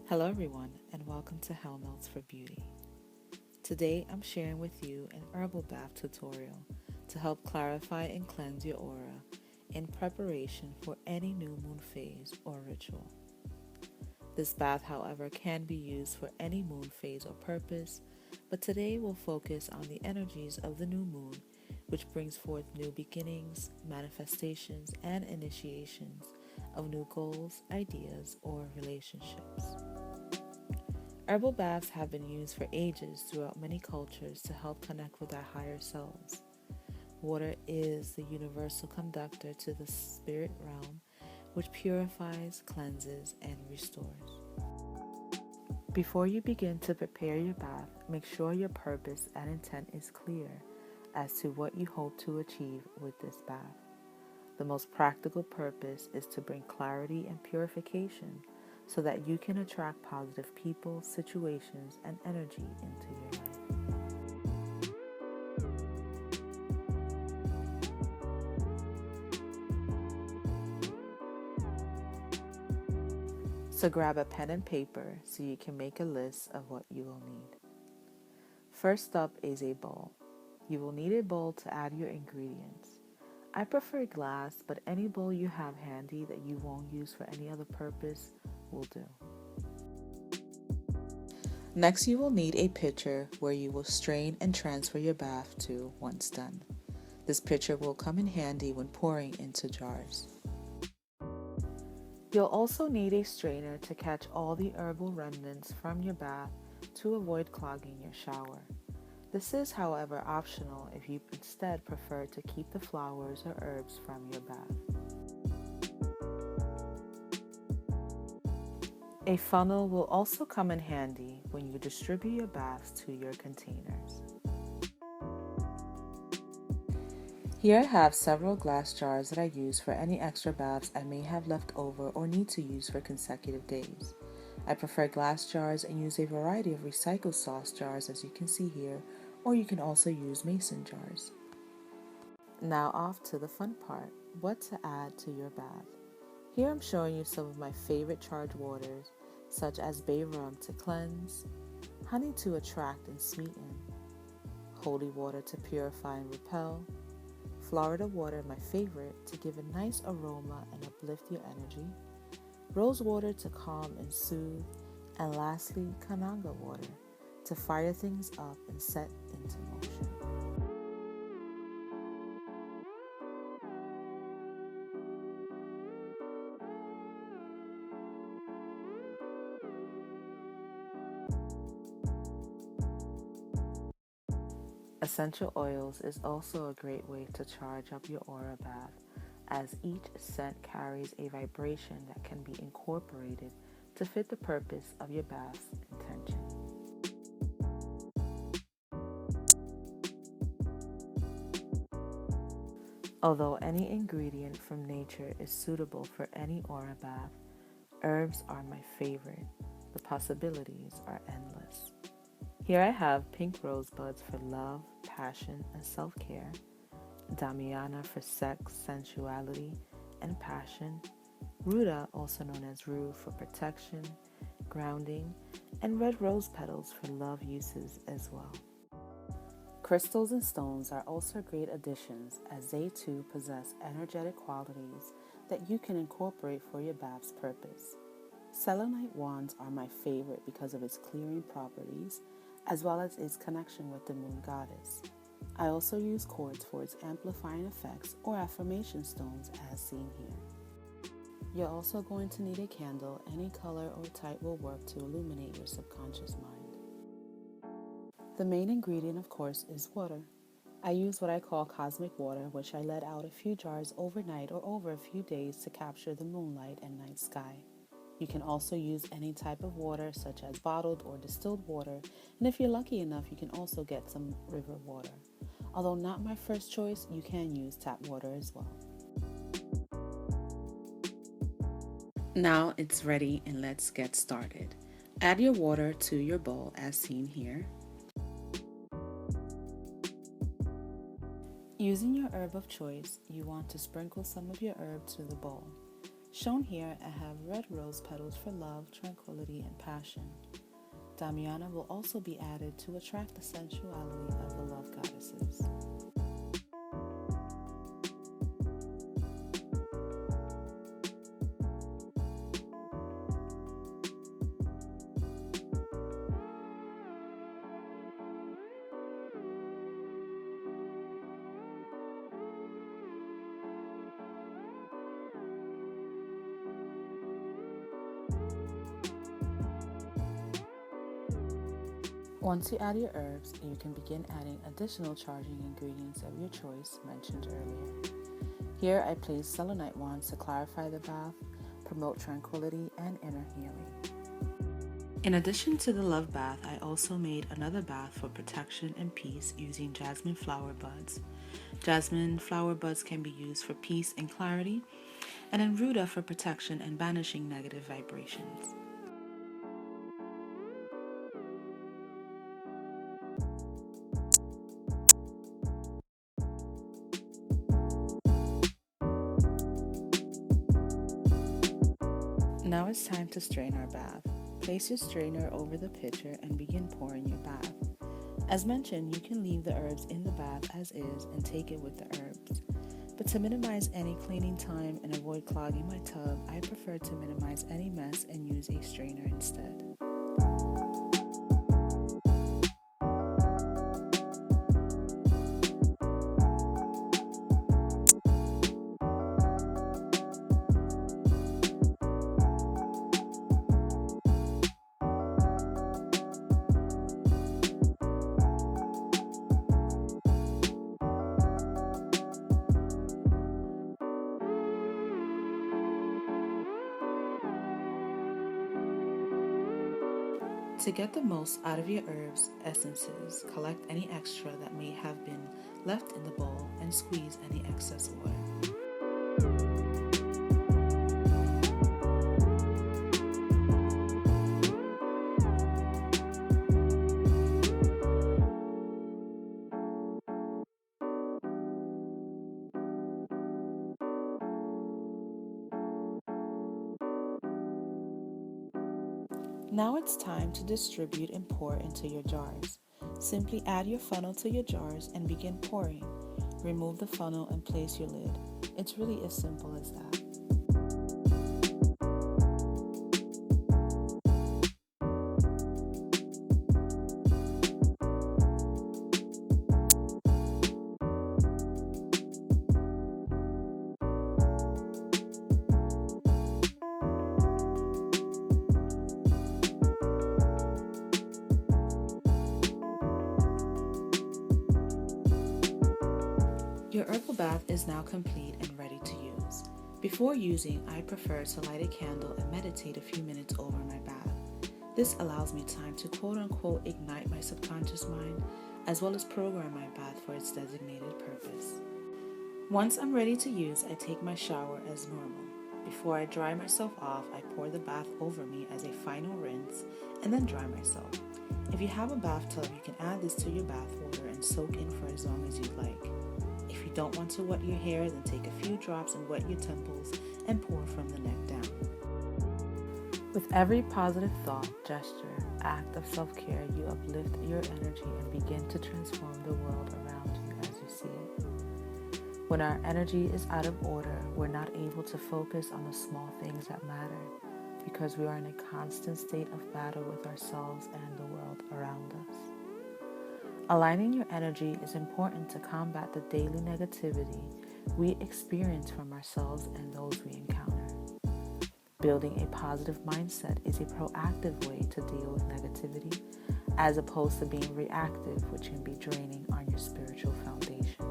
Hello, everyone, and welcome to Hell Notes for Beauty. Today, I'm sharing with you an herbal bath tutorial to help clarify and cleanse your aura in preparation for any new moon phase or ritual. This bath, however, can be used for any moon phase or purpose, but today we'll focus on the energies of the new moon, which brings forth new beginnings, manifestations, and initiations of new goals, ideas, or relationships. Herbal baths have been used for ages throughout many cultures to help connect with our higher selves. Water is the universal conductor to the spirit realm, which purifies, cleanses, and restores. Before you begin to prepare your bath, make sure your purpose and intent is clear as to what you hope to achieve with this bath. The most practical purpose is to bring clarity and purification so that you can attract positive people, situations, and energy into your life. So grab a pen and paper so you can make a list of what you will need. First up is a bowl. You will need a bowl to add your ingredients. I prefer glass, but any bowl you have handy that you won't use for any other purpose will do. Next, you will need a pitcher where you will strain and transfer your bath to once done. This pitcher will come in handy when pouring into jars. You'll also need a strainer to catch all the herbal remnants from your bath to avoid clogging your shower. This is, however, optional if you instead prefer to keep the flowers or herbs from your bath. A funnel will also come in handy when you distribute your baths to your containers. Here I have several glass jars that I use for any extra baths I may have left over or need to use for consecutive days. I prefer glass jars and use a variety of recycled sauce jars, as you can see here, or you can also use mason jars. Now off to the fun part, what to add to your bath. Here I'm showing you some of my favorite charged waters, such as bay rum to cleanse, honey to attract and sweeten, holy water to purify and repel, Florida water, my favorite, to give a nice aroma and uplift your energy, Rosewater to calm and soothe, and lastly, Kananga water to fire things up and set into motion. Essential oils is also a great way to charge up your aura bath, as each scent carries a vibration that can be incorporated to fit the purpose of your bath's intention. Although any ingredient from nature is suitable for any aura bath, herbs are my favorite. The possibilities are endless. Here I have pink rosebuds for love, passion, and self-care, damiana for sex, sensuality, and passion, ruda, also known as rue, for protection, grounding, and red rose petals for love uses as well. Crystals and stones are also great additions, as they too possess energetic qualities that you can incorporate for your bath's purpose. Selenite wands are my favorite because of its clearing properties, as well as its connection with the moon goddess. I also use quartz for its amplifying effects, or affirmation stones as seen here. You're also going to need a candle. Any color or type will work to illuminate your subconscious mind. The main ingredient, of course, is water. I use what I call cosmic water, which I let out a few jars overnight or over a few days to capture the moonlight and night sky. You can also use any type of water, such as bottled or distilled water, and if you're lucky enough, you can also get some river water. Although not my first choice, you can use tap water as well. Now it's ready, and let's get started. Add your water to your bowl as seen here. Using your herb of choice, you want to sprinkle some of your herb to the bowl. Shown here, I have red rose petals for love, tranquility, and passion. Damiana will also be added to attract the sensuality of the love goddesses. Once you add your herbs, you can begin adding additional charging ingredients of your choice mentioned earlier. Here I place selenite wands to clarify the bath, promote tranquility, and inner healing. In addition to the love bath, I also made another bath for protection and peace using jasmine flower buds. Jasmine flower buds can be used for peace and clarity, and Enruda for protection and banishing negative vibrations. Now it's time to strain our bath. Place your strainer over the pitcher and begin pouring your bath. As mentioned, you can leave the herbs in the bath as is and take it with the herbs. But to minimize any cleaning time and avoid clogging my tub, I prefer to minimize any mess and use a strainer instead. To get the most out of your herbs, essences, collect any extra that may have been left in the bowl and squeeze any excess water. Now it's time to distribute and pour into your jars. Simply add your funnel to your jars and begin pouring. Remove the funnel and place your lid. It's really as simple as that. Your herbal bath is now complete and ready to use. Before using, I prefer to light a candle and meditate a few minutes over my bath. This allows me time to quote-unquote ignite my subconscious mind, as well as program my bath for its designated purpose. Once I'm ready to use, I take my shower as normal. Before I dry myself off, I pour the bath over me as a final rinse and then dry myself. If you have a bathtub, you can add this to your bath water and soak in for as long as you'd like. If you don't want to wet your hair, then take a few drops and wet your temples and pour from the neck down. With every positive thought, gesture, act of self-care, you uplift your energy and begin to transform the world around you as you see it. When our energy is out of order, we're not able to focus on the small things that matter because we are in a constant state of battle with ourselves and the world around us. Aligning your energy is important to combat the daily negativity we experience from ourselves and those we encounter. Building a positive mindset is a proactive way to deal with negativity, as opposed to being reactive, which can be draining on your spiritual foundation.